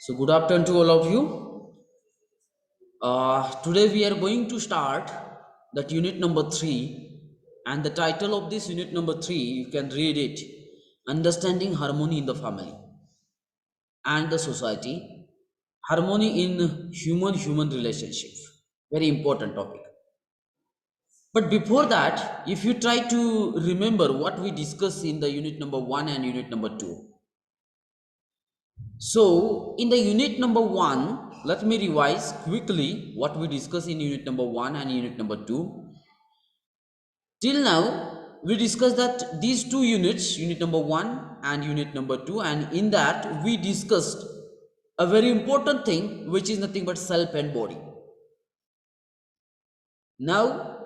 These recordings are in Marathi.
So, good afternoon to all of you. Today we are going to start that unit number 3, and the title of this unit number 3, you can read it, Understanding Harmony in the Family and the Society, Harmony in Human Relationship. Very important topic. But before that, if you try to remember what we discussed in the unit number 1 and unit number 2. So, in the unit number 1, let me revise quickly what we discussed in unit number 1 and unit number 2. Till now, we discussed that these two units, unit number 1 and unit number 2, and in that we discussed a very important thing which is nothing but self and body. Now,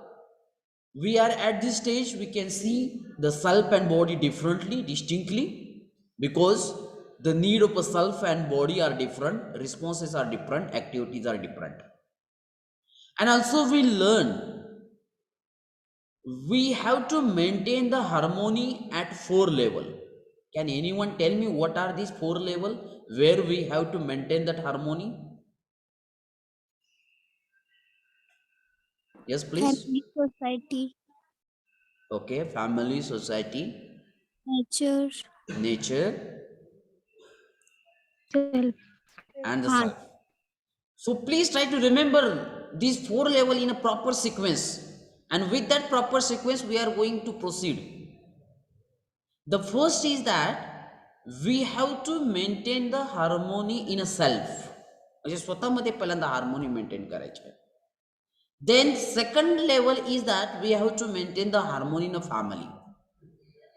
we are at this stage, we can see the self and body differently, distinctly, because the need of a self and body are different, responses are different, activities are different. And also we learn we have to maintain the harmony at 4 level. Can anyone tell me what are these 4 level where we have to maintain that harmony? Yes, please. Family, society, Okay, family, society, nature, nature, self, and the heart. self. So please try to remember these 4 level in a proper sequence. And with that proper sequence, we are going to proceed. The first is that we have to maintain the harmony in a self. म्हणजे स्वतःमध्ये पहिल्यांदा हार्मोनी मेंटेन करायची आहे. Then second level is that we have to maintain the harmony in a family.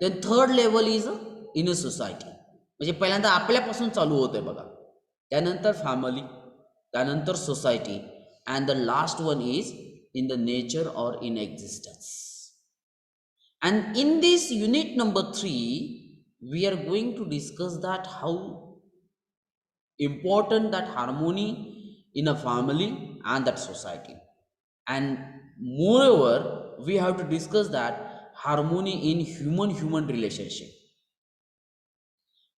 Then third level is in a society. म्हणजे पहिल्यांदा आपल्यापासून चालू होते बघा. त्यानंतर फॅमिली, त्यानंतर society, and the last one is in the nature or in existence. And in this unit number 3, we are going to discuss that how important that harmony in a family and that society. And moreover, we have to discuss that harmony in human relationship.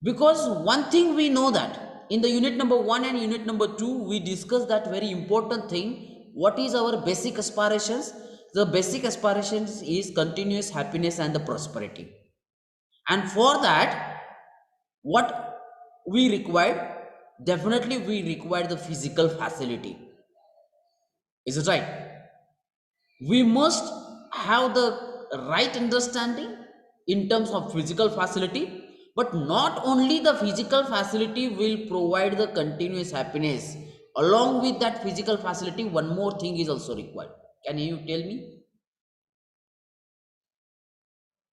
Because one thing we know that in the unit number 1 and unit number 2, we discussed that very important thing. What is our basic aspirations? The basic aspirations is continuous happiness and the prosperity. And for that, what we require? Definitely we require the physical facility. Is it right? We must have the right understanding in terms of physical facility, but not only the physical facility will provide the continuous happiness. Along with that physical facility, one more thing is also required. Can you tell me?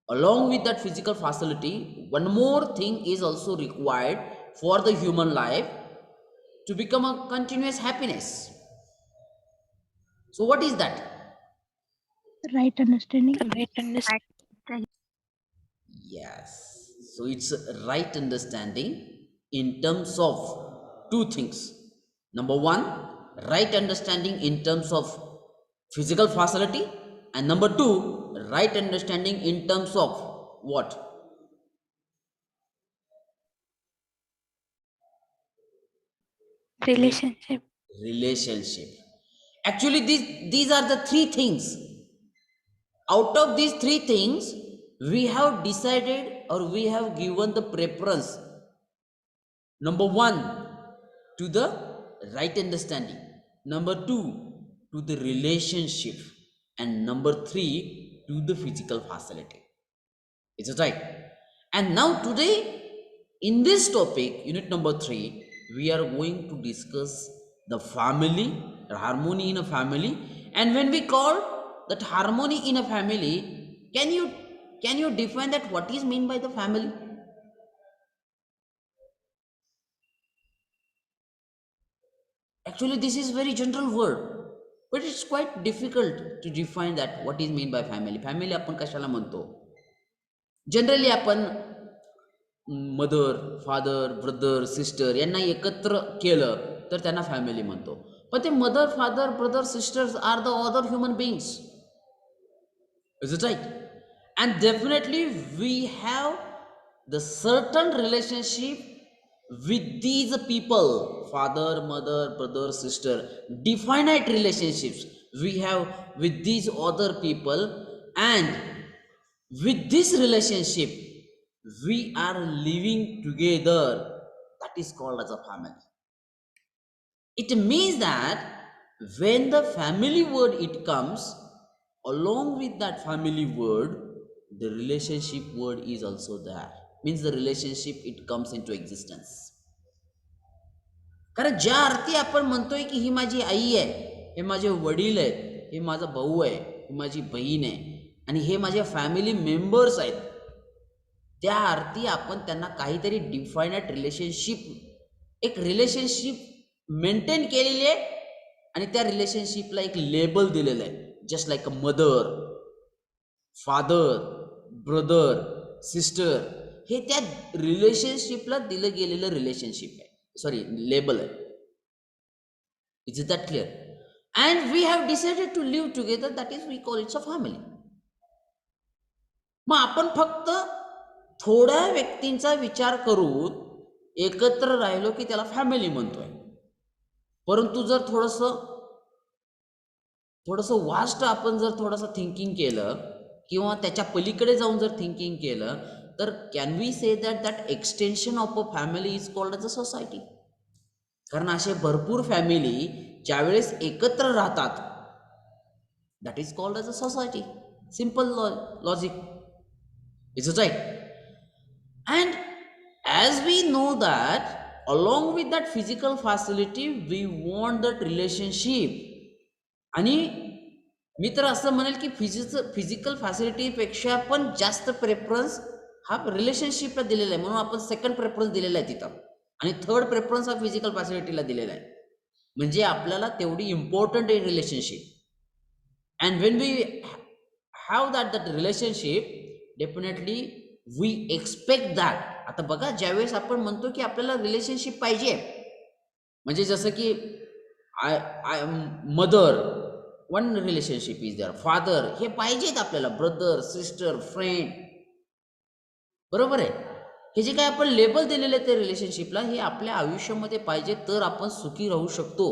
Along with that physical facility, one more thing is also required for the human life to become a continuous happiness. So what is that? Right understanding. Right understanding. Yes. So it's a right understanding in terms of two things. Number one, right understanding in terms of physical facility, and number two, right understanding in terms of what? Relationship. Relationship. Actually, these are the three things. Out of these three things, we have decided or we have given the preference. Number one, to the right understanding. Number two, to the relationship. And number three, to the physical facility. Is it right? And now today, in this topic, unit number 3, we are going to discuss the family, the harmony in a family. And when we call that harmony in a family, can you define that what is mean by the family? Actually, this is very general word, but it's quite difficult to define that what is mean by family. Family आपण कशाला म्हणतो? जनरली आपण मदर, फादर, ब्रदर, सिस्टर यांना एकत्र केलं तर त्यांना फॅमिली म्हणतो. पण ते mother, father, brother, sisters are the other human beings. Is it right? And definitely we have the certain relationship with these people, father, mother, brother, sister, definite relationships we have with these other people, and with this relationship we are living together. That is called as a family. It means that when the family word it comes, along with that family word, the relationship word is also there. Means the relationship it comes into existence. कारण ज्या अर्थी आपण म्हणतोय की ही माझी आई आहे, हे माझे वडील आहेत, हे माझा भाऊ आहे, ही माझी बहीण आहे आणि हे माझे फॅमिली मेंबर्स आहेत, त्या अर्थी आपण त्यांना काहीतरी डिफायनेट रिलेशनशिप, एक रिलेशनशिप मेंटेन केलेली आहे आणि त्या रिलेशनशिपला एक लेबल दिलेलं आहे. Just like a mother, father, brother, sister, हे त्या रिलेशनशिपला दिलं गेलेलं रिलेशनशिप आहे, सॉरी लेबल आहे. Is it that clear? And we have decided to live together, that is we call it's a family. मग आपण फक्त थोड्या व्यक्तींचा विचार करून एकत्र राहिलो की त्याला फॅमिली म्हणतोय. परंतु जर थोडंसं वास्ट आपण जर थोडंसं थिंकिंग केलं किंवा त्याच्या पलीकडे जाऊन जर थिंकिंग केलं, तर can we say that that extension of a family is called as a society. कारण असे भरपूर फॅमिली ज्यावेळेस एकत्र राहतात, that is called as a society. Simple logic. Is it right? And as we know that, along with that physical facility, we want that relationship. आणि मी तर असं म्हणेल की फिजिकल फॅसिलिटीपेक्षा पण जास्त प्रेफरन्स हा रिलेशनशिपला दिलेला आहे. म्हणून आपण सेकंड प्रेफरन्स दिलेला आहे तिथं, आणि थर्ड प्रेफरन्स हा फिजिकल फॅसिलिटीला दिलेला आहे. म्हणजे आपल्याला तेवढी इम्पॉर्टंट आहे relationship. And when we have that relationship, definitely we expect that. आता बघा, ज्यावेळेस आपण म्हणतो की आपल्याला रिलेशनशिप पाहिजे, म्हणजे जसं की I I mother, one relationship is there, father, हे पाहिजेत आपल्याला, ब्रदर, सिस्टर, फ्रेंड, बरोबर आहे. हे जे काय आपण लेबल दिलेले ते रिलेशनशिपला, हे आपल्या आयुष्यामध्ये पाहिजे, तर आपण सुखी राहू शकतो.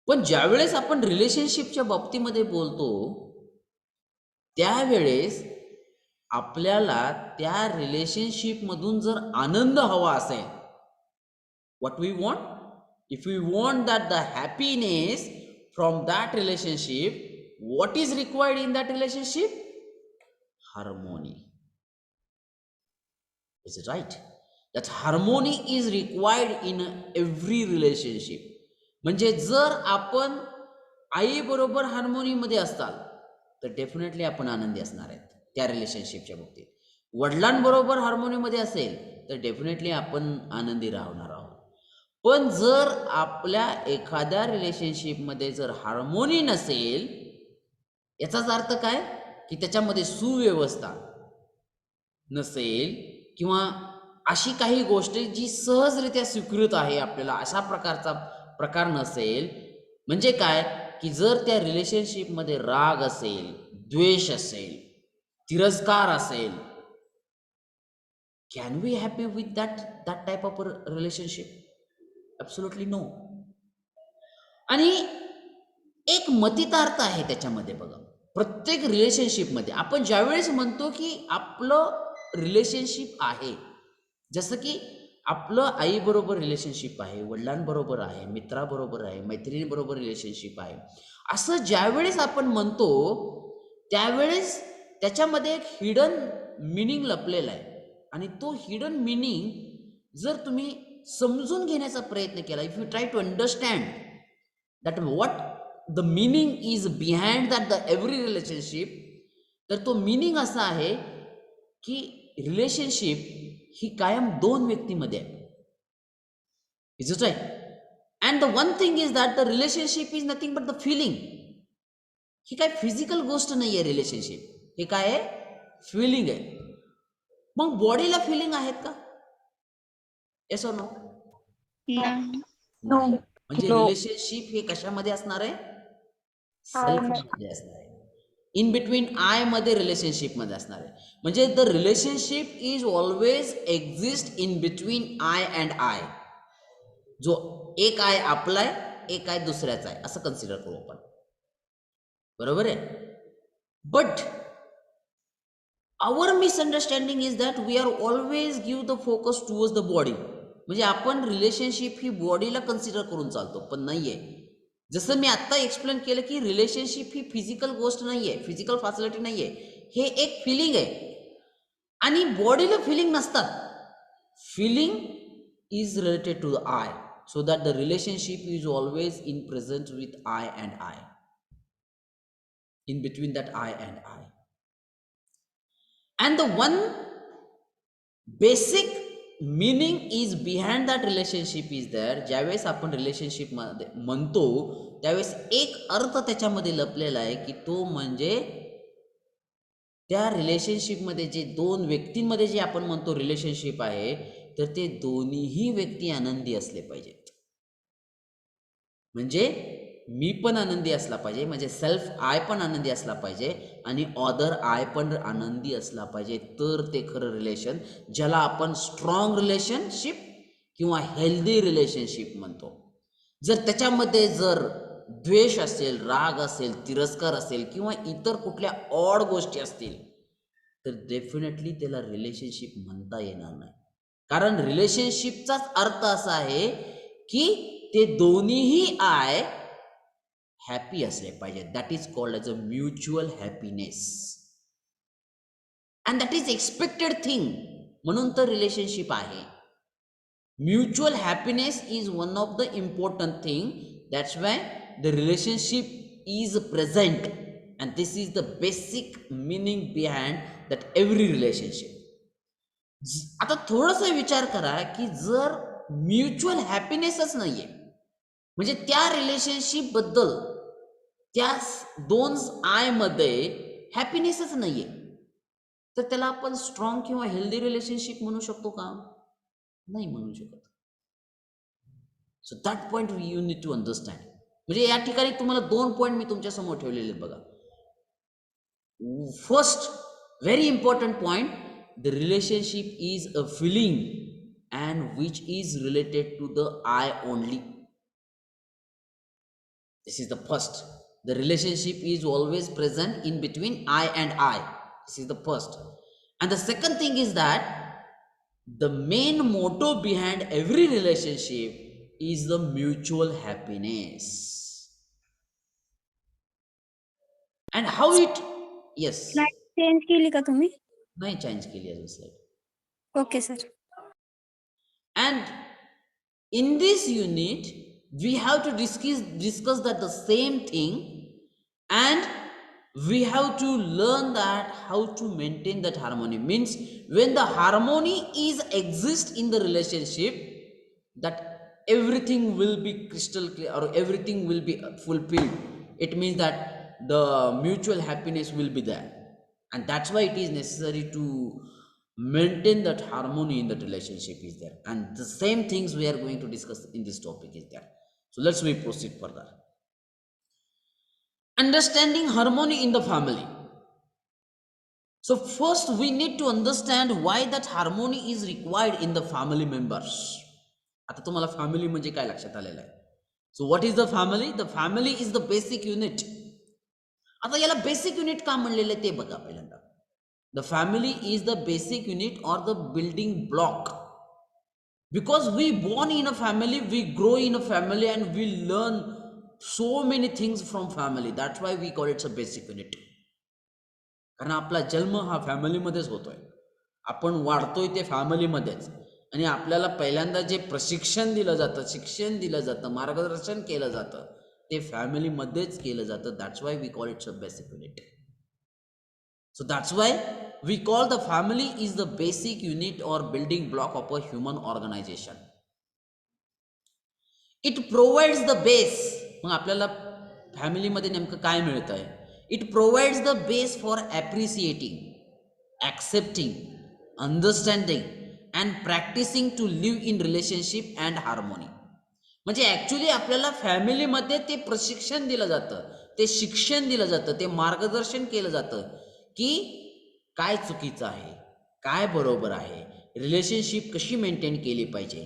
पण ज्यावेळेस आपण रिलेशनशिपच्या बाबतीमध्ये बोलतो, त्यावेळेस आपल्याला त्या रिलेशनशिपमधून जर आनंद हवा असेल, what we want, if we want that the happiness from that relationship, what is required in that relationship? Harmony. Is it right? That harmony is required in every relationship. म्हणजे जर आपण आई बरोबर हार्मोनीमध्ये असाल, तर डेफिनेटली आपण आनंदी असणार आहेत त्या रिलेशनशिपच्या बाबतीत. वडिलांबरोबर हार्मोनीमध्ये असेल तर डेफिनेटली आपण आनंदी राहणार आहोत. पण जर आपल्या एखाद्या रिलेशनशिपमध्ये जर हार्मोनी नसेल, याचाच अर्थ काय की त्याच्यामध्ये सुव्यवस्था नसेल किंवा अशी काही गोष्ट जी सहजरित्या स्वीकृत आहे आपल्याला, अशा प्रकारचा प्रकार नसेल, म्हणजे काय की जर त्या रिलेशनशिपमध्ये राग असेल, द्वेष असेल, तिरस्कार असेल, can we happy with that type of relationship? Absolutely no. आणि एक मतितार्थ आहे त्याच्यामध्ये बघा. प्रत्येक रिलेशनशिपमध्ये आपण ज्यावेळेस म्हणतो की आपलं रिलेशनशिप आहे, जसं की आपलं आईबरोबर रिलेशनशिप आहे, वडिलांबरोबर आहे, मित्राबरोबर आहे, मैत्रिणीबरोबर रिलेशनशिप आहे, असं ज्यावेळेस आपण म्हणतो, त्यावेळेस त्याच्यामध्ये एक हिडन मिनिंग लपलेला आहे. आणि तो हिडन मिनिंग जर तुम्ही समजून घेण्याचा प्रयत्न केला, if you try to understand that what the meaning is behind that the every relationship, तर तो मिनिंग असा आहे की रिलेशनशिप ही कायम दोन व्यक्तीमध्ये आहे. Is it right? And the one thing is that the relationship is nothing but the feeling. ही काय फिजिकल गोष्ट नाही आहे रिलेशनशिप, हे काय आहे? फिलिंग आहे. मग बॉडीला फिलिंग आहेत का? Yes or no? नाही. नाही. No. म्हणजे No. रिलेशनशिप हे कशामध्ये असणार आहे? Harmony. सेल्फमध्ये असणार आहे. इन बिटवीन आय मध्ये रिलेशनशिपमध्ये असणार आहे. म्हणजे the relationship is always exist in between I and I. जो एक आय आपला आहे, एक आय दुसऱ्याचा आहे, असं कन्सिडर करू आपण. बरोबर आहे. But our misunderstanding is that we are always give the focus towards the body. म्हणजे आपण रिलेशनशिप ही बॉडीला कन्सिडर करून चालतो, पण नाहीये. जसं मी आत्ता एक्सप्लेन केलं की रिलेशनशिप ही फिजिकल गोष्ट नाहीये, फिजिकल फॅसिलिटी नाहीये, हे एक फिलिंग आहे. आणि बॉडीला फिलिंग नसतात. Feeling is related to the I, so that the relationship is always in present with I and I, in between that I and I. And the one basic meaning is behind that relationship is there. ज्यावेळेस आपण रिलेशनशिप मध्ये म्हणतो त्यावेळेस एक अर्थ त्याच्यामध्ये लपलेला आहे की तो म्हणजे त्या रिलेशनशिपमध्ये जे दोन व्यक्तींमध्ये जे आपण म्हणतो रिलेशनशिप आहे, तर ते दोन्हीही व्यक्ती आनंदी असले पाहिजेत. म्हणजे मी पण आनंदी असला पाहिजे, म्हणजे सेल्फ आय पण आनंदी असला पाहिजे आणि अदर आय पण आनंदी असला पाहिजे, तर ते खरं रिलेशन, ज्याला आपण स्ट्रॉंग रिलेशनशिप किंवा हेल्दी रिलेशनशिप म्हणतो. जर त्याच्यामध्ये जर द्वेष असेल, राग असेल, तिरस्कार असेल किंवा इतर कुठल्या ऑड गोष्टी असतील, तर डेफिनेटली त्याला रिलेशनशिप म्हणता येणार नाही. कारण रिलेशनशिपचाच अर्थ असा आहे की ते दोन्हीही आय हॅपी असले पाहिजे. That is called as a mutual happiness and that is expected thing. म्हणून तर रिलेशनशिप आहे. Mutual happiness is one of the important thing. That's why the relationship is present and this is the basic meaning behind that every relationship. आता थोडासा विचार करा की जर म्युच्युअल हॅपीनेसच नाहीये, म्हणजे त्या रिलेशनशिप बद्दल त्या दोन आय मध्ये हॅपीनेसच नाहीये, तर त्याला आपण स्ट्रॉंग किंवा हेल्दी रिलेशनशिप म्हणू शकतो का? नाही म्हणू शकत. So that point you need to understand. म्हणजे या ठिकाणी तुम्हाला दोन पॉइंट मी तुमच्या समोर ठेवलेले आहेत बघा. First, very important point, the relationship is a feeling and which is related to the I only. This is the first. The relationship is always present in between I and I. This is the first. And the second thing is that the main motto behind every relationship is the mutual happiness. And how it, yes, slide change केली का तुम्ही? नाही चेंज केली अजून slide. Okay sir. And in this unit, we have to discuss that the same thing, and we have to learn that how to maintain that harmony. Means when the harmony is exist in the relationship, that everything will be crystal clear or everything will be fulfilled. It means that the mutual happiness will be there, and that's why it is necessary to maintain that harmony in that relationship is there. And the same things we are going to discuss in this topic is there. So let's we proceed further. Understanding harmony in the family. So first we need to understand why that harmony is required in the family members. आता तुम्हाला फॅमिली म्हणजे काय लक्षात आलेलं आहे. So what is the family? The family is the basic unit. आता याला बेसिक युनिट का म्हणलेलं आहे ते बघा पहिल्यांदा. The family is the basic unit or the building block. Because we born in a family, we grow in a family, and we learn so many things from family. That's why we call it a basic unit. कारण आपला जन्म हा फॅमिलीमध्येच होतोय, आपण वाढतोय ते फॅमिलीमध्येच, आणि आपल्याला पहिल्यांदा जे प्रशिक्षण दिलं जातं, शिक्षण दिलं जातं, मार्गदर्शन केलं जातं, ते फॅमिलीमध्येच केलं जातं. That's why we call it's a basic unit. So that's why we call the family is the basic unit or building block of a human organization. It provides the base. मग आपल्याला फॅमिलीमध्ये नेमकं काय मिळतं आहे? It provides the base for appreciating, accepting, understanding and practicing to live in relationship and harmony. म्हणजे ॲक्च्युली आपल्याला फॅमिलीमध्ये ते प्रशिक्षण दिलं जातं, ते शिक्षण दिलं जातं, ते मार्गदर्शन केलं जातं की काय चुकीचं आहे, काय बरोबर आहे, रिलेशनशिप कशी मेंटेन केली पाहिजे,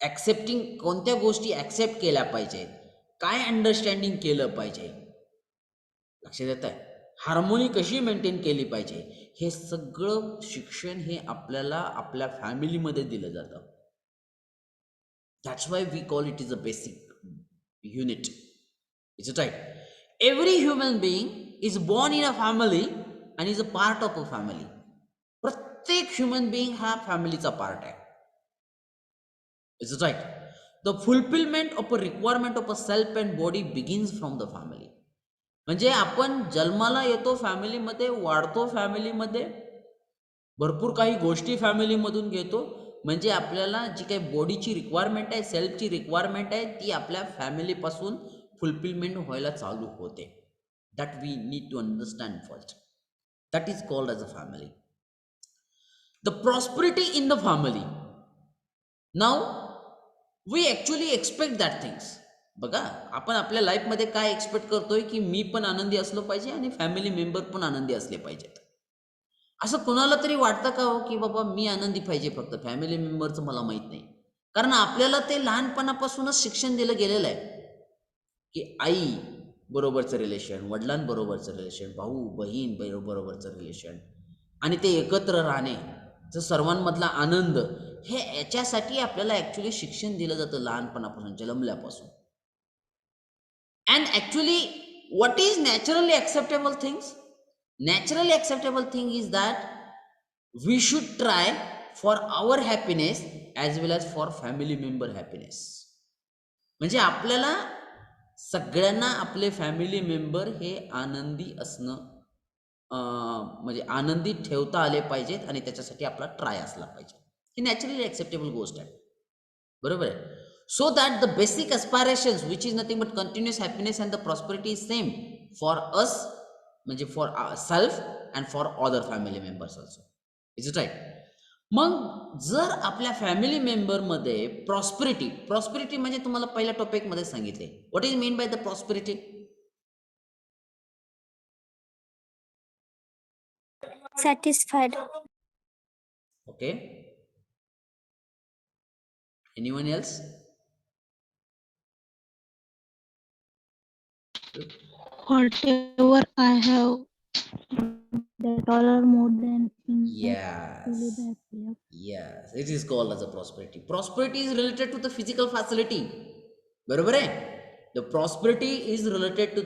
ॲक्सेप्टिंग कोणत्या गोष्टी ॲक्सेप्ट केल्या पाहिजेत, काय अंडरस्टँडिंग केलं पाहिजे, लक्षात येत आहे, हार्मोनी कशी मेंटेन केली पाहिजे, हे सगळं शिक्षण हे आपल्याला आपल्या फॅमिलीमध्ये दिलं जातं. That's why we call it is a basic unit. Is it right? Every human being is born in a family and is a part of a family. प्रत्येक ह्युमन बिईंग हा फॅमिलीचा पार्ट आहे. Is it right? The fulfilment of a requirement of a self and body begins from the family. म्हणजे आपण जन्माला येतो फॅमिलीमध्ये, वाढतो फॅमिलीमध्ये, भरपूर काही गोष्टी फॅमिलीमधून घेतो, म्हणजे आपल्याला जी काही बॉडीची रिक्वायरमेंट आहे, सेल्फची रिक्वायरमेंट आहे, ती आपल्या फॅमिलीपासून फुलफिलमेंट व्हायला चालू होते. That we need to understand first. That is called as a family. The prosperity in the family. Now we actually expect that things. बघा, आपण आपल्या लाईफमध्ये काय एक्सपेक्ट करतोय की मी पण आनंदी असलो पाहिजे आणि फॅमिली मेंबर पण आनंदी असले पाहिजेत. असं कोणाला तरी वाटतं का हो की बाबा मी आनंदी पाहिजे, फक्त फॅमिली मेंबरचं मला माहीत नाही. कारण आपल्याला ते लहानपणापासूनच शिक्षण दिलं गेलेलं आहे की आई बरोबरचं रिलेशन, वडिलांबरोबरचं रिलेशन, भाऊ बहीण बरोबरचं रिलेशन आणि ते एकत्र राहणे, तर सर्वांमधला आनंद, हे याच्यासाठी आपल्याला ॲक्च्युली शिक्षण दिलं जातं लहानपणापासून, जन्मल्यापासून. And actually what is naturally acceptable things? Naturally acceptable thing is that we should try for our happiness as well as for family member happiness. म्हणजे आपल्याला सगळ्यांना आपले फॅमिली मेंबर हे आनंदी असणं, म्हणजे आनंदी ठेवता आले पाहिजेत आणि त्याच्यासाठी आपला ट्राय असला पाहिजे. ही नॅचरली ॲक्सेप्टेबल गोष्ट आहे, बरोबर आहे. So that the basic aspirations which is nothing but continuous happiness and the prosperity is same for us, म्हणजे for self and for other family members also. Is it right? मग जर आपल्या फॅमिली मेंबरमध्ये प्रॉस्पेरिटी, प्रॉस्पेरिटी म्हणजे तुम्हाला पहिल्या टॉपिकमध्ये सांगितले, what is mean by the prosperity? satisfied. Okay, anyone else? Whatever I have, that all are more than enough to live Yes. happily. Yes, it is called as a prosperity. Prosperity is related to the physical facility. बरोबर आहे? The prosperity is related to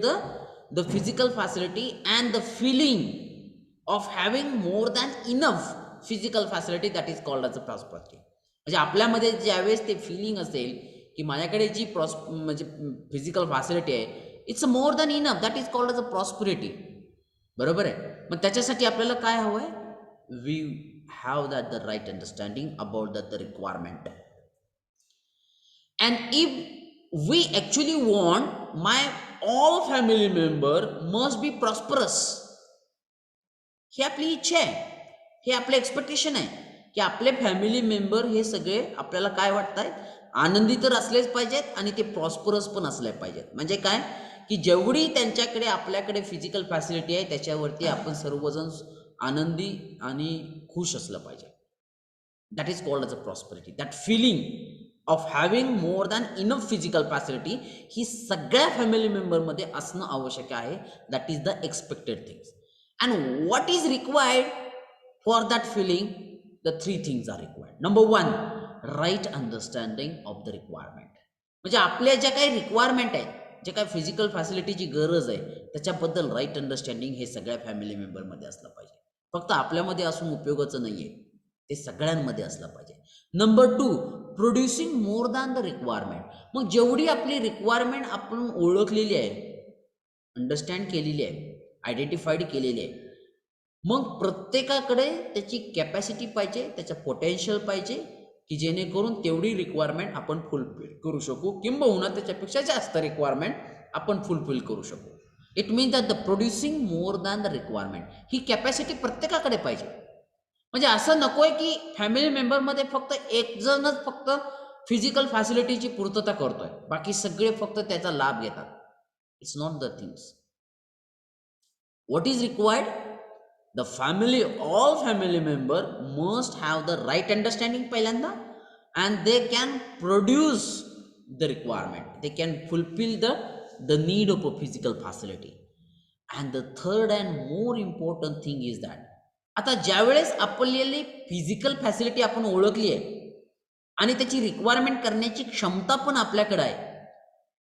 the physical facility and the feeling of having more than enough physical facility, that is called as a prosperity. म्हणजे आपल्यामध्ये ज्यावेळेस ते फिलिंग असेल की माझ्याकडे जी म्हणजे फिजिकल फॅसिलिटी आहे, it's more than enough, that is called as a prosperity. बरोबर आहे? मग त्याच्यासाठी आपल्याला काय हवं आहे? We have that the right understanding about that the requirement. And if we actually want my all family member must be prosperous, ही आपली इच्छा आहे, हे आपले एक्सपेक्टेशन आहे की आपले फॅमिली मेंबर हे सगळे आपल्याला काय वाटतायत, आनंदी तर असलेच पाहिजेत आणि ते प्रॉस्परस पण असले पाहिजेत. म्हणजे काय की जेवढी त्यांच्याकडे आपल्याकडे फिजिकल फॅसिलिटी आहे त्याच्यावरती आपण सर्वजण आनंदी आणि खुश असलं पाहिजे. That is called as a prosperity. That feeling of having more than enough physical facility ही सगळ्या फॅमिली मेंबरमध्ये असणं आवश्यक आहे. That is the expected things. And what is required for that feeling? The three things are required. Number one, right understanding of the requirement. म्हणजे आपल्या ज्या काही रिक्वायरमेंट आहेत, जे काही फिजिकल फॅसिलिटीची गरज आहे, त्याच्याबद्दल राईट अंडरस्टँडिंग हे सगळ्या फॅमिली मेंबरमध्ये असलं पाहिजे. फक्त आपल्यामध्ये असून उपयोगाचं नाही आहे, ते सगळ्यांमध्ये असलं पाहिजे. Number two, producing more than the requirement. मग जेवढी आपली रिक्वायरमेंट आपण ओळखलेली आहे, अंडरस्टँड केलेली आहे, आयडेंटिफाईड केलेली आहे, मग प्रत्येकाकडे त्याची कॅपॅसिटी पाहिजे, त्याचं पोटेन्शियल पाहिजे की जेणेकरून तेवढी रिक्वायरमेंट आपण फुलफिल करू शकू, किंबहुना त्याच्यापेक्षा जास्त रिक्वायरमेंट आपण फुलफिल करू शकू. It means that the producing more than the requirement, he capacity प्रत्येकाकडे पाहिजे. म्हणजे असं नकोय की फॅमिली मेंबरमध्ये फक्त एक जणच फक्त फिजिकल फॅसिलिटीची पूर्तता करतोय, बाकी सगळे फक्त त्याचा लाभ घेतात. It's not the things. What is required? The family, all family member must have the right understanding pailanda, and they can produce the requirement, they can fulfill the need of a physical facility. And the third and more important thing is that आता ज्यावेळेस आपल्याला फिजिकल फॅसिलिटी आपण ओळखली आहे आणि त्याची रिक्वायरमेंट करण्याची क्षमता पण आपल्याकडे आहे,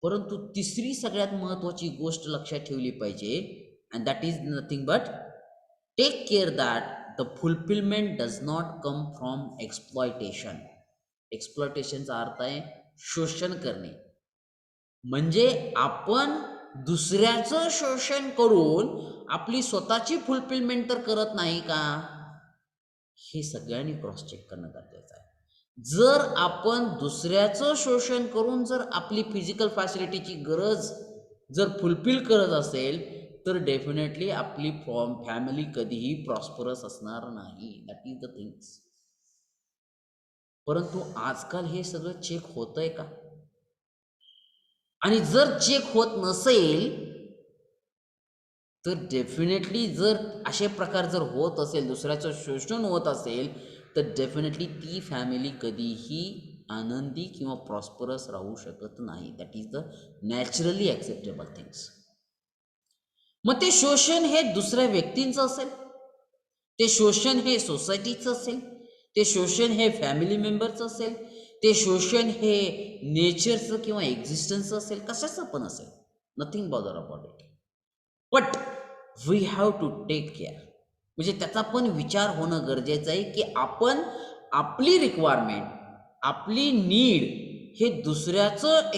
परंतु तिसरी सगळ्यात महत्त्वाची गोष्ट लक्षात ठेवली पाहिजे, and that is nothing but take care that the fulfilment does not come from exploitation. एक्सप्लॉयटेशनचा अर्थ आहे शोषण करणे. म्हणजे आपण दुसऱ्याचं शोषण करून आपली स्वतःची फुलफिलमेंट तर करत नाही का, हे सगळ्यांनी क्रॉस चेक करणं गरजेचं आहे. जर आपण दुसऱ्याचं शोषण करून जर आपली फिजिकल फॅसिलिटीची गरज जर फुलफिल करत असेल तर डेफिनेटली आपली फॅमिली कधीही प्रॉस्परस असणार नाही. That is the things. परंतु आजकाल हे सगळं चेक होतंय का? आणि जर चेक होत नसेल तर डेफिनेटली जर असे प्रकार जर होत असेल, दुसऱ्याचं शोषण होत असेल, तर डेफिनेटली ती फॅमिली कधीही आनंदी किंवा प्रॉस्परस राहू शकत नाही. That is the naturally acceptable things. मग ते शोषण हे दुसऱ्या व्यक्तींचं असेल, ते शोषण हे सोसायटीचं असेल, ते शोषण हे फॅमिली मेंबरचं असेल, ते शोषण हे नेचरचं किंवा एक्झिस्टन्सचं असेल, कशाचं पण असेल, nothing bother about it. But we have to take care. म्हणजे त्याचा पण विचार होणं गरजेचं आहे की आपण आपली रिक्वायरमेंट, आपली नीड हे दुसऱ्याचं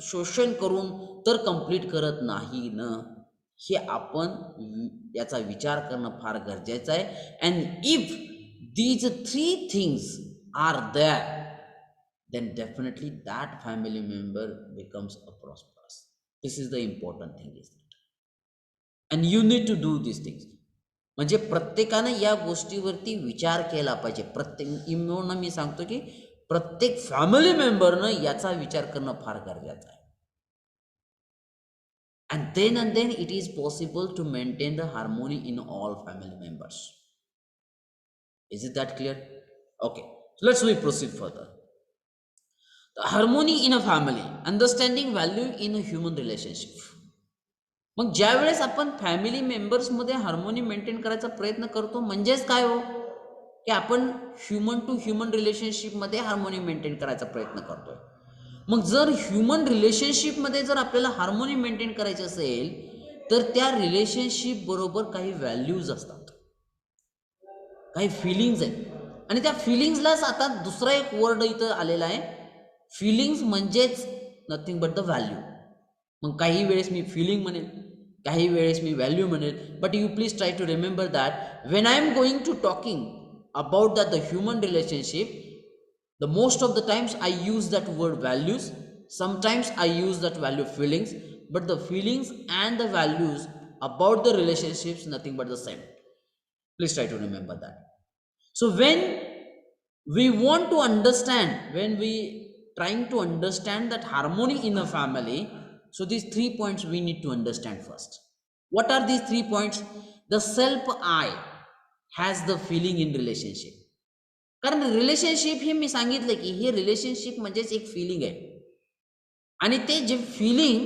शोषण करून तर कंप्लीट करत नाही ना, हे आपण याचा विचार करणं फार गरजेचं आहे. And if these 3 things are there, then definitely that family member becomes a prosperous. This is the important thing is that, and you need to do these things. म्हणजे प्रत्येकानं या गोष्टीवरती विचार केला पाहिजे. म्हणून मी सांगतो की प्रत्येक फॅमिली मेंबरनं याचा विचार करणं फार गरजेचं आहे. and then it is possible to maintain the harmony in all family members. Is it that clear? Okay, so let's we proceed further. Harmony in a family, understanding value in a human relationship. मग ज्या वेळेस आपण फॅमिली मेंबर्समध्ये हार्मोनी मेंटेन करायचा प्रयत्न करतो, म्हणजेच काय हो की आपण ह्युमन टू ह्युमन रिलेशनशिपमध्ये हार्मोनी मेंटेन करायचा प्रयत्न करतोय. मग जर ह्युमन रिलेशनशिपमध्ये जर आपल्याला हार्मोनी मेंटेन करायची असेल तर त्या रिलेशनशिप बरोबर काही व्हॅल्यूज असतात, काही फिलिंग्ज आहेत, आणि त्या फिलिंग्सलाच आता दुसरा एक वर्ड इथं आलेला आहे. फिलिंग्स म्हणजेच नथिंग बट द व्हॅल्यू. मग काही वेळेस मी फिलिंग म्हणेल, काही वेळेस मी व्हॅल्यू म्हणेल, but you please try to remember that when I am going to talking about that the human relationship, the most of the times I use that word values, sometimes I use that value feelings, but the feelings and the values about the relationships nothing but the same. Please try to remember that. So when we want to understand, when we trying to understand that harmony in a family, so these 3 points we need to understand first. What are these 3 points? The self I has the feeling in relationship. कारण रिलेशनशिप हे मी सांगितलं की हे रिलेशनशिप म्हणजेच एक फिलिंग आहे, आणि ते जे feeling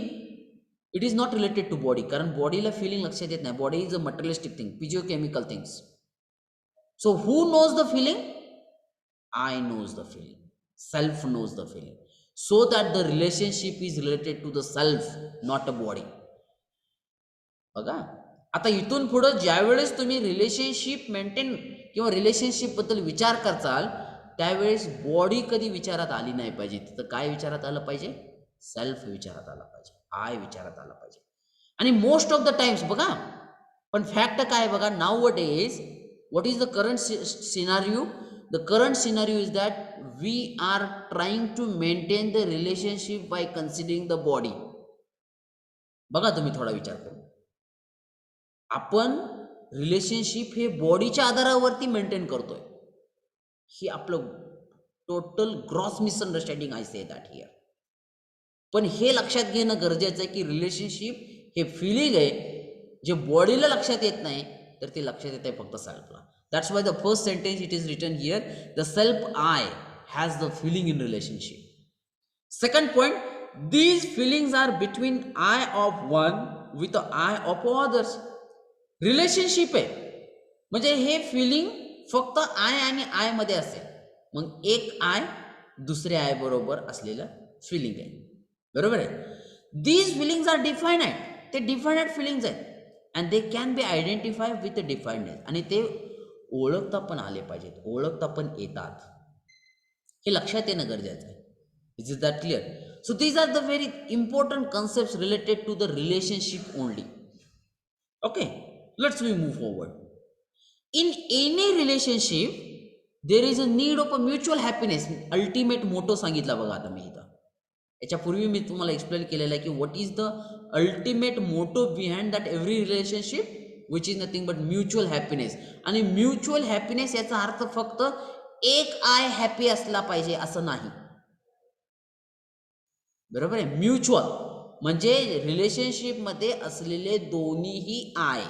it is not related to body, कारण बॉडीला फिलिंग लक्षात येत नाही. Body is a materialistic thing, physiochemical things. So who knows the feeling? I knows the feeling. Self knows the feeling. So that the relationship is related to the self, not a body. बघा, आता इथून पुढं ज्या वेळेस तुम्ही रिलेशनशिप मेंटेन किंवा रिलेशनशिप बद्दल विचार करचाल त्यावेळेस बॉडी कधी विचारात आली नाही पाहिजे. तिथं काय विचारात आलं पाहिजे? सेल्फ विचारात आला पाहिजे, आय विचारात आला पाहिजे. आणि मोस्ट ऑफ द टाइम्स बघा, पण फॅक्ट काय बघा, now days what is the current scenario? The current scenario is that we are trying to maintain the relationship by considering the body. बघा तुम्ही थोडा विचार करून, आपण रिलेशनशिप हे बॉडीच्या आधारावरती मेंटेन करतोय. ही आपलं total gross misunderstanding I say that here. पण हे लक्षात घेणं गरजेचं आहे की रिलेशनशिप हे फिलिंग आहे जे बॉडीला लक्षात येत नाही, तर ते लक्षात येत आहे फक्त सेल्फला. That's why the first sentence it is written here, the self I has the feeling in relationship. Second point, these feelings are between I of one with the I of others. Relationship आहे म्हणजे हे फिलिंग फक्त आय आणि आय मध्ये असेल, मग एक आय दुसऱ्या आय बरोबर असलेलं फिलिंग आहे, बरोबर आहे. दीज फिलिंग्स आर डिफायनाइट, ते डिफायनाइट फिलिंग्स आहेत, and they can be identify with definiteness, आणि ते ओळखता पण आले पाहिजेत, ओळखता पण येतात, हे लक्षात येणं गरजेचं आहे. Is that clear? So these are the very important concepts related to the relationship only. Okay, let's we move forward. In any relationship there is a need of a mutual happiness. Ultimate motto सांगितला बघा आता मी इथं. याच्यापूर्वी मी तुम्हाला एक्सप्लेन केलेलं आहे की what is the ultimate motto behind that every relationship, which is nothing but mutual happiness. आणि म्युच्युअल हॅपीनेस याचा अर्थ फक्त एक आय हॅपी असला पाहिजे असं नाही, बरोबर आहे. म्युच्युअल म्हणजे रिलेशनशिपमध्ये असलेले दोन्हीही आय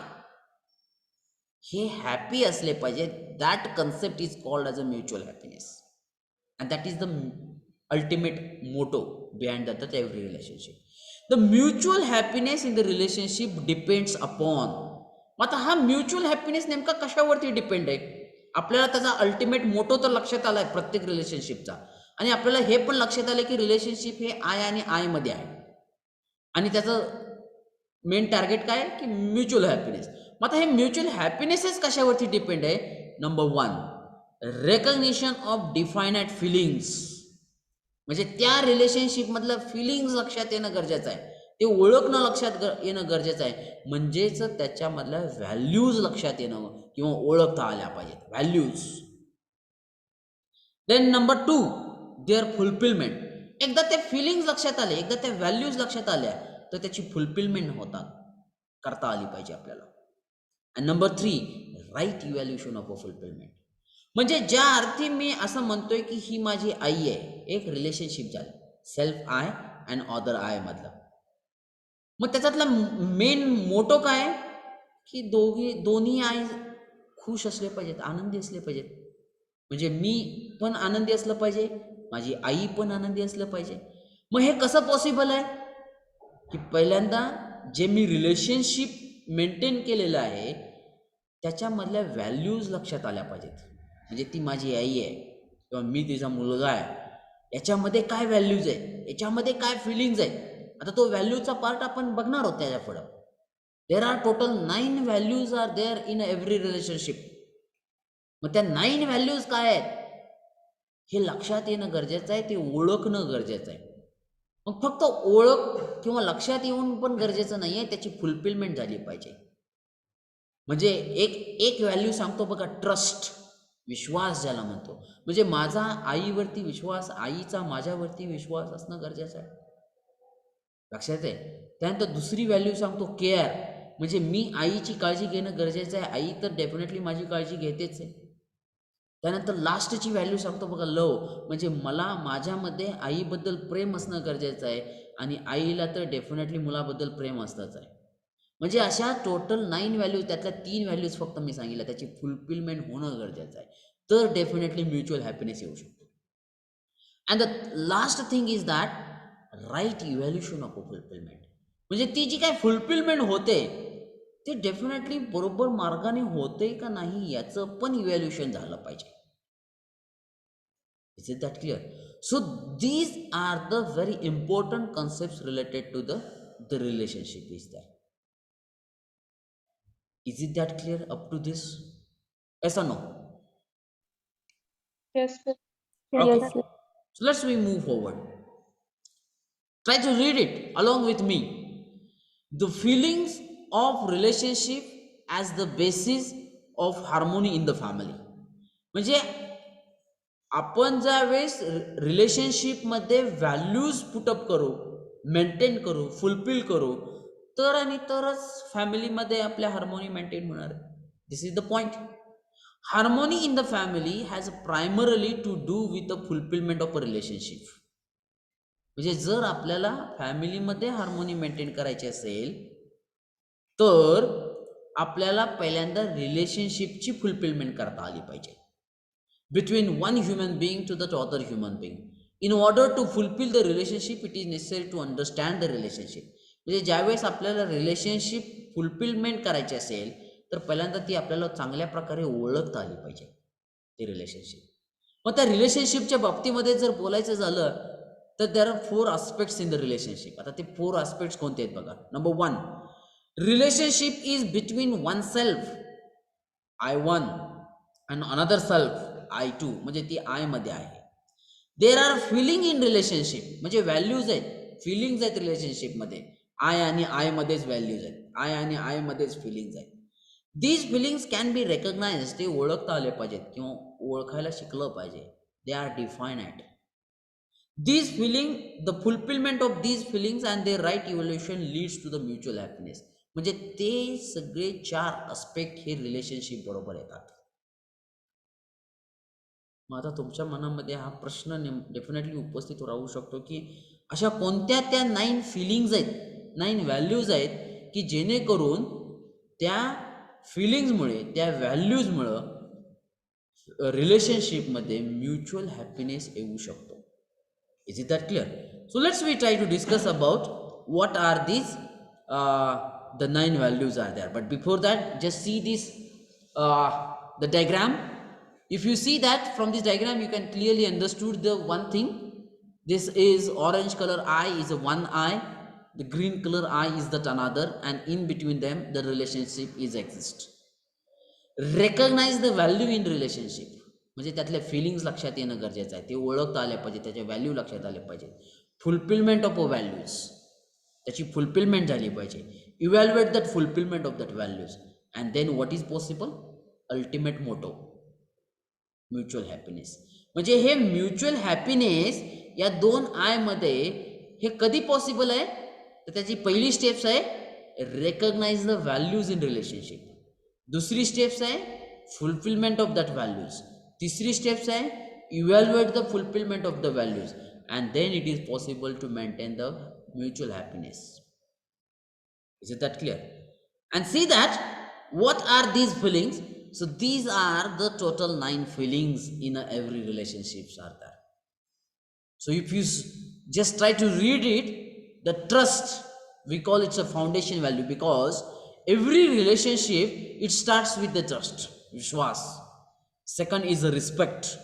हे हॅपी असले पाहिजे. That concept is called as a mutual happiness, and that is the ultimate motto behind that every relationship. The mutual happiness in the relationship depends upon. आता हा म्युच्युअल हॅपीनेस नेमका कशावरती डिपेंड आहे? आपल्याला त्याचा अल्टिमेट मोटो तर लक्षात आलाय प्रत्येक रिलेशनशिपचा, आणि आपल्याला हे पण लक्षात आलं की रिलेशनशिप हे आय आणि आय मध्ये आहे, आणि त्याचं मेन टार्गेट काय की म्युच्युअल हॅपीनेस. मग आता हे म्युच्युअल हॅपीनेसच कशावरती डिपेंड आहे? Number one, recognition of definite feelings, म्हणजे त्या रिलेशनशिप मधलं फिलिंग्स लक्षात येणं गरजेचं आहे, ते ओळखणं लक्षात येणं गरजेचं आहे, म्हणजेच त्याच्यामधल्या व्हॅल्यूज लक्षात येणं किंवा ओळखता आल्या पाहिजेत, values. Then number two, their fulfilment. एकदा ते फिलिंग्स लक्षात आले, एकदा त्या व्हॅल्यूज लक्षात आल्या, तर त्याची फुलफिलमेंट करता आली पाहिजे आपल्याला. And number three, right evaluation of a fulfilment. म्हणजे ज्या अर्थी मी असं म्हणतोय की ही माझी आई आहे, एक रिलेशनशिप झालं self I and other I मधलं, मग त्याच्यातला मेन मोटो काय की दोन्ही आय खुश असले पाहिजेत, आनंदी असले पाहिजेत. म्हणजे मी पण आनंदी असलं पाहिजे, माझी आई पण आनंदी असलं पाहिजे. मग हे कसं पॉसिबल आहे की पहिल्यांदा जे मी रिलेशनशिप मेंटेन केलेलं आहे त्याच्यामधल्या व्हॅल्यूज लक्षात आल्या पाहिजेत. म्हणजे ती माझी आई आहे किंवा मी तिचा मुलगा आहे, याच्यामध्ये काय व्हॅल्यूज आहेत, याच्यामध्ये काय फिलिंग्ज आहेत. आता तो व्हॅल्यूचा पार्ट आपण बघणार आहोत त्याच्या पुढं. There are total 9 values are there in every relationship. मग त्या 9 व्हॅल्यूज काय आहेत हे लक्षात येणं गरजेचं आहे, ते ओळखणं गरजेचं आहे. मग फक्त ओळख किंवा लक्षात येऊन पण गरजेचं नाही आहे, त्याची फुलफिलमेंट झाली पाहिजे. म्हणजे एक व्हॅल्यू सांगतो बघा, ट्रस्ट, विश्वास ज्याला म्हणतो. म्हणजे माझा आईवरती विश्वास, आईचा माझ्यावरती विश्वास असणं गरजेचं आहे, लक्षात आहे. त्यानंतर दुसरी व्हॅल्यू सांगतो केअर, म्हणजे मी आईची काळजी घेणं गरजेचं आहे, आई तर डेफिनेटली माझी काळजी घेतेच आहे. त्यानंतर लास्टची व्हॅल्यू सांगतो बघा लव, म्हणजे मला माझ्यामध्ये आईबद्दल प्रेम असणं गरजेचं आहे, आणि आईला तर डेफिनेटली मुलाबद्दल प्रेम असतंच आहे. म्हणजे अशा टोटल 9 व्हॅल्यूज, त्यातल्या 3 व्हॅल्यूज फक्त मी सांगितलं, त्याची फुलफिलमेंट होणं गरजेचं आहे, तर डेफिनेटली म्युच्युअल हॅपीनेस येऊ शकतो. And the last thing is that right evaluation of a fulfilment. म्हणजे ती जी काय फुलफिलमेंट होते ते डेफिनेटली बरोबर मार्गाने होते का नाही याचं पण इव्हॅल्युएशन झालं पाहिजे. Is it that clear? So these are the very important concepts related to the relationship is there. Is it that clear up to this? Yes or no? Yes, sir. Okay. Yes. So let's we move forward. Try to read it along with me. The feelings of relationship as the basis of harmony in the family. म्हणजे आपण ज्या वेळेस रिलेशनशिपमध्ये व्हॅल्यूज पुटअप करू, मेंटेन करू, फुलफिल करू, तर आणि तरच फॅमिलीमध्ये आपल्या हार्मोनी मेंटेन होणार. This is the point. Harmony in the family has primarily to do with the fulfilment of a relationship. म्हणजे जर आपल्याला फॅमिलीमध्ये हार्मोनी मेंटेन करायची असेल तर आपल्याला पहिल्यांदा रिलेशनशिपची फुलफिलमेंट करता आली पाहिजे between one human being to the other human being. In order to fulfill the relationship, it is necessary to understand the relationship. म्हणजे ज्यावेळेस आपल्याला रिलेशनशिप फुलफिलमेंट करायची असेल तर पहिल्यांदा ती आपल्याला चांगल्या प्रकारे ओळखता आली पाहिजे ती रिलेशनशिप. मग त्या रिलेशनशिपच्या बाबतीमध्ये जर बोलायचं झालं तर there are 4 aspects in the relationship. आता ते 4 आस्पेक्ट्स कोणते आहेत बघा. Number 1, relationship is between one self, I one, and another self, I two. म्हणजे ती आय मध्ये आहे. There are feeling in relationship, म्हणजे व्हॅल्यूज आहेत, फिलिंग्स आहेत रिलेशनशिपमध्ये. आय आणि आय मध्येच व्हॅल्यूज आहेत, आय आणि आय मध्येच फिलिंग्स आहेत. These feelings can be recognise, ते ओळखता आले पाहिजेत किंवा ओळखायला शिकलं पाहिजे. They are defined. These feeling, the fulfillment of these feelings and their right evaluation leads to the mutual happiness. म्हणजे ते सगळे 4 अस्पेक्ट हे रिलेशनशिप बरोबर येतात. मग आता तुमच्या मनामध्ये हा प्रश्न डेफिनेटली उपस्थित राहू शकतो की अशा कोणत्या त्या 9 फिलिंग्स आहेत, 9 व्हॅल्यूज आहेत की जेणेकरून त्या फिलिंग्समुळे, त्या व्हॅल्यूजमुळं रिलेशनशिपमध्ये म्युच्युअल हॅपीनेस येऊ शकतो. Is it that clear? So let's we try to discuss about what are these the 9 values are there. But before that, just see this the diagram. If you see that from this diagram, you can clearly understood the one thing. This is orange color eye is a one eye, the green color eye is that another, and in between them the relationship is exist. Recognize the value in relationship. म्हणजे त्यातल्या फिलिंग्स लक्षात येणं गरजेचं आहे, ते ओळखता आले पाहिजे, त्याच्या व्हॅल्यू लक्षात आले पाहिजे. फुलफिलमेंट ऑफ अ व्हॅल्यूज, त्याची फुलफिलमेंट झाली पाहिजे. Evaluate that fulfilment of that values and then what is possible, ultimate motto mutual happiness. म्हणजे हे म्युच्युअल हॅपीनेस या 2 आयमध्ये हे कधी पॉसिबल आहे तर त्याची पहिली स्टेप्स आहे recognise the values in relationship. दूसरी स्टेप्स आहे फुलफिलमेंट ऑफ दॅट व्हॅल्यूज. तीसरी स्टेप्स आहे evaluate the fulfilment of the values and then it is possible to maintain the mutual happiness. Is it that clear? And see that what are these feelings? So these are the total 9 feelings in every relationships are there. So if you just try to read it, the trust, we call it a foundation value because every relationship it starts with the trust, vishwas. Second is the respect,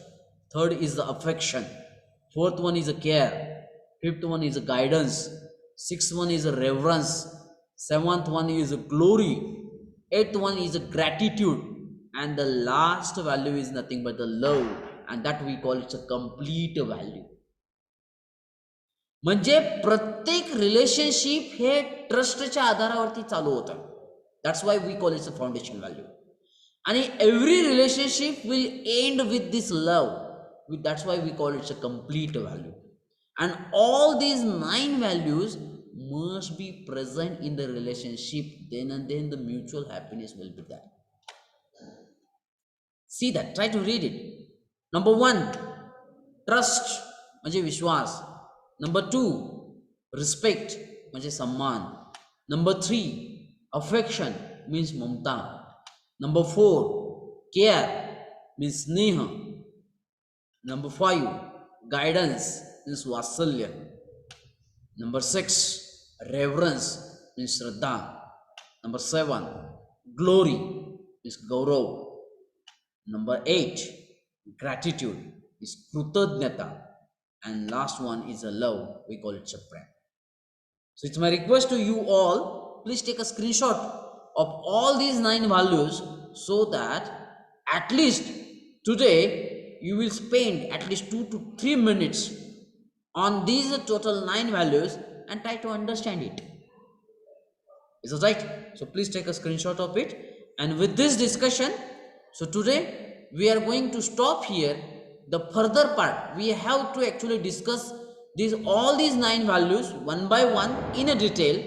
third is the affection, fourth one is a care, fifth one is a guidance, sixth one is a reverence, seventh one is a glory, eighth one is a gratitude, and the last value is nothing but the love, and that we call it a complete value. म्हणजे प्रत्येक रिलेशनशिप हे ट्रस्टच्या आधारावरती चालू होतं. That's why we call it's a foundation value. आणि every relationship will end with this love. That's why we call it's a complete value. And all these 9 values must be present in the relationship, then and then the mutual happiness will be there. See that, try to read it. Number 1, trust म्हणजे विश्वास. Number 2, respect म्हणजे सम्मान. Number 3, affection means Mamata. Number 4, care means स्नेह. Number 5, guidance means Vatsalya. Number 6, reverence means Shraddha. Number 7, glory means gaurav. Number 8, gratitude is कृतज्ञता. And last one is a love, we call it prem. So it's my request to you all, please take a screenshot of all these 9 values so that at least today you will spend at least 2 to 3 minutes on these total 9 values and try to understand it. Is that right? So please take a screenshot of it. And with this discussion, so today we are going to stop here. The further part we have to actually discuss all these 9 values one by one in a detail.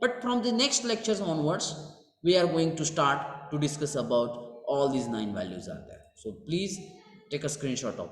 But from the next lectures onwards, we are going to start to discuss about all these 9 values are there. So please take a screenshot of it.